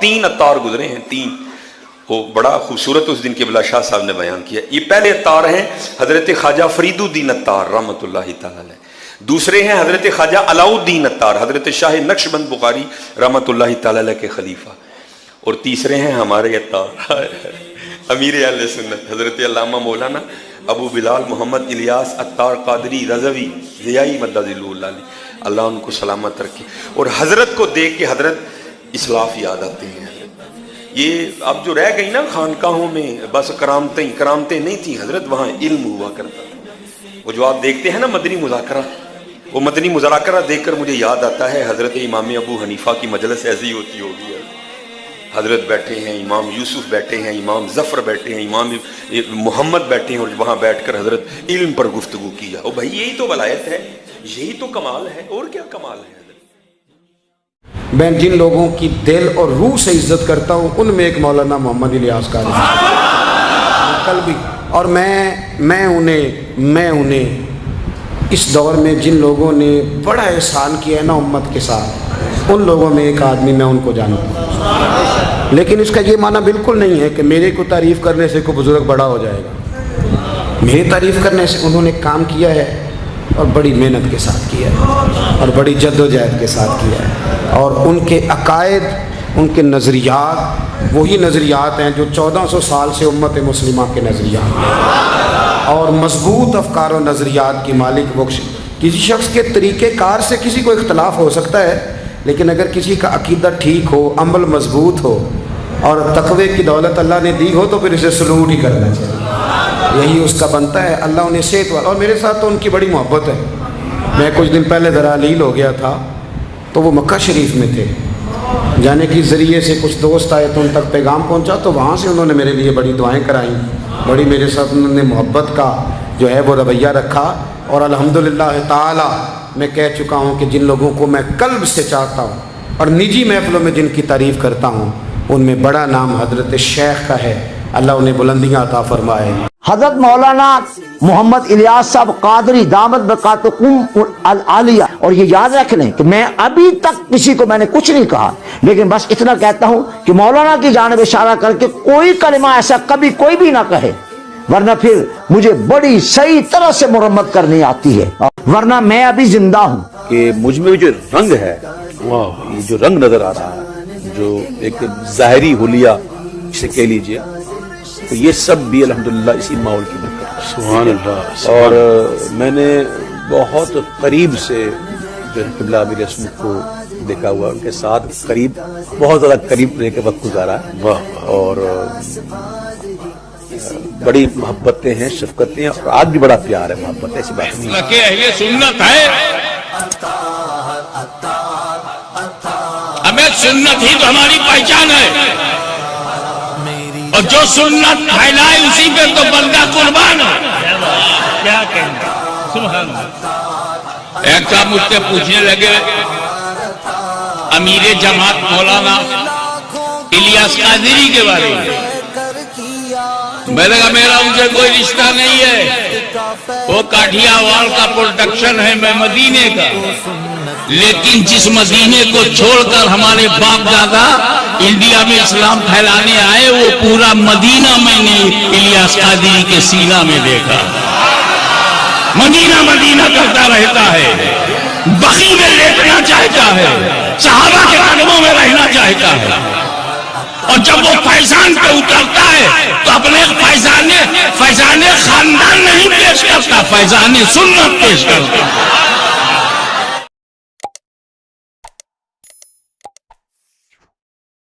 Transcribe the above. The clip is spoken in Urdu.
تین اتار گزرے ہیں، تین، وہ بڑا خوبصورت اس دن قبلہ شاہ صاحب نے بیان کیا. یہ پہلے اتار ہیں حضرت خواجہ فرید الدین اتار رحمۃ اللہ تعالی علیہ، دوسرے ہیں حضرت خواجہ علاؤ الدین اتار حضرت شاہ نقشبند بخاری رحمۃ اللہ تعالی علیہ کے خلیفہ، اور تیسرے ہیں ہمارے اتار امیر اہل سنت حضرت علامہ مولانا ابو بلال محمد الیاس اتار قادری رضوی ضیائی مدد اللہ ان کو سلامت رکھے. اور حضرت کو دیکھ کے حضرت اسلاف یاد آتے ہیں. یہ اب جو رہ گئی نا خانقاہوں میں بس کرامتیں نہیں تھیں حضرت، وہاں علم ہوا کرتا تھا. وہ جو آپ دیکھتے ہیں نا مدنی مذاکرہ، وہ مدنی مذاکرہ دیکھ کر مجھے یاد آتا ہے حضرت امام ابو حنیفہ کی مجلس ایسی ہوتی ہوگی. حضرت بیٹھے ہیں، امام یوسف بیٹھے ہیں، امام ظفر بیٹھے ہیں، امام محمد بیٹھے ہیں، اور وہاں بیٹھ کر حضرت علم پر گفتگو کیا. او بھائی یہی تو ولایت ہے، یہی تو کمال ہے، اور کیا کمال ہے. میں جن لوگوں کی دل اور روح سے عزت کرتا ہوں ان میں ایک مولانا محمد الیاس قادری کل بھی، اور میں انہیں اس دور میں جن لوگوں نے بڑا احسان کیا ہے نا امت کے ساتھ، ان لوگوں میں ایک آدمی میں ان کو جانتا ہوں. لیکن اس کا یہ معنی بالکل نہیں ہے کہ میرے کو تعریف کرنے سے کوئی بزرگ بڑا ہو جائے گا. میری تعریف کرنے سے انہوں نے کام کیا ہے اور بڑی محنت کے ساتھ کیا ہے اور بڑی جد و جہد کے ساتھ کیا ہے، اور ان کے عقائد، ان کے نظریات وہی نظریات ہیں جو 1400 سال سے امت مسلمہ کے نظریات ہیں، اور مضبوط افکار و نظریات کی مالک بخش. کسی شخص کے طریقہ کار سے کسی کو اختلاف ہو سکتا ہے، لیکن اگر کسی کا عقیدہ ٹھیک ہو، عمل مضبوط ہو اور تقوی کی دولت اللہ نے دی ہو تو پھر اسے سلوٹ ہی کرنا چاہیے. یہی اس کا بنتا ہے. اللہ انہیں صحت والا، اور میرے ساتھ تو ان کی بڑی محبت ہے. میں کچھ دن پہلے ذرا لیل ہو گیا تھا تو وہ مکہ شریف میں تھے، جانے کے ذریعے سے کچھ دوست آئے تو ان تک پیغام پہنچا، تو وہاں سے انہوں نے میرے لیے بڑی دعائیں کرائیں، بڑی میرے ساتھ انہوں نے محبت کا جو ہے وہ رویہ رکھا. اور الحمدللہ تعالی میں کہہ چکا ہوں کہ جن لوگوں کو میں قلب سے چاہتا ہوں اور نجی محفلوں میں جن کی تعریف کرتا ہوں ان میں بڑا نام حضرت شیخ کا ہے. اللہ انہیں بلندیاں عطا فرمائے. حضرت مولانا محمد الیاس صاحب قادری دامت برکاتکم العالیہ. اور یہ یاد رکھ لیں کہ میں ابھی تک کسی کو میں نے کچھ نہیں کہا، لیکن بس اتنا کہتا ہوں کہ مولانا کی جانب اشارہ کر کے کوئی کلمہ ایسا کبھی کوئی بھی نہ کہے، ورنہ پھر مجھے بڑی صحیح طرح سے مرمت کرنی آتی ہے، ورنہ میں ابھی زندہ ہوں. کہ مجھ میں جو رنگ ہے، یہ جو رنگ نظر آ رہا ہے، جو ایک ظاہری حلیہ جسے کہہ لیجئے، تو یہ سب بھی الحمدللہ اسی ماحول کی برکت. سبحان اللہ. اور میں نے بہت قریب سے جو ہے قبلہ امیر سنت کو دیکھا ہوا، ان کے ساتھ قریب، بہت زیادہ قریب رہ کے وقت گزارا ہے، اور بڑی محبتیں ہیں، شفقتیں ہیں، اور آج بھی بڑا پیار ہے، محبت ہے. ایسی بات نہیں کہ اہل سنت ہے، ہمیں سنت ہی تو ہماری پہچان ہے، اور جو سنت پھیلائے اسی پہ تو بندہ قربان ہے. کیا کہیں گے. سبحان اللہ. ایک صاحب مجھ سے پوچھنے لگے امیر جماعت مولانا الیاس قادری کے بارے میں. میں نے کہا میرا ان سے کوئی رشتہ نہیں ہے، وہ کاٹھیا وال کا پروڈکشن ہے، میں مدینے کا. لیکن جس مدینے کو چھوڑ کر ہمارے باپ دادا انڈیا میں اسلام پھیلانے آئے، وہ پورا مدینہ میں نے الیاس قادری کے سینہ میں دیکھا. مدینہ مدینہ کرتا رہتا ہے، بقیع میں لیٹنا چاہتا ہے، صحابہ کے قدموں میں رہنا چاہتا ہے. اور جب وہ فیضان پہ اترتا ہے تو اپنے فیضان خاندان نہیں پیش کرتا، فیضان سنت پیش کرتا.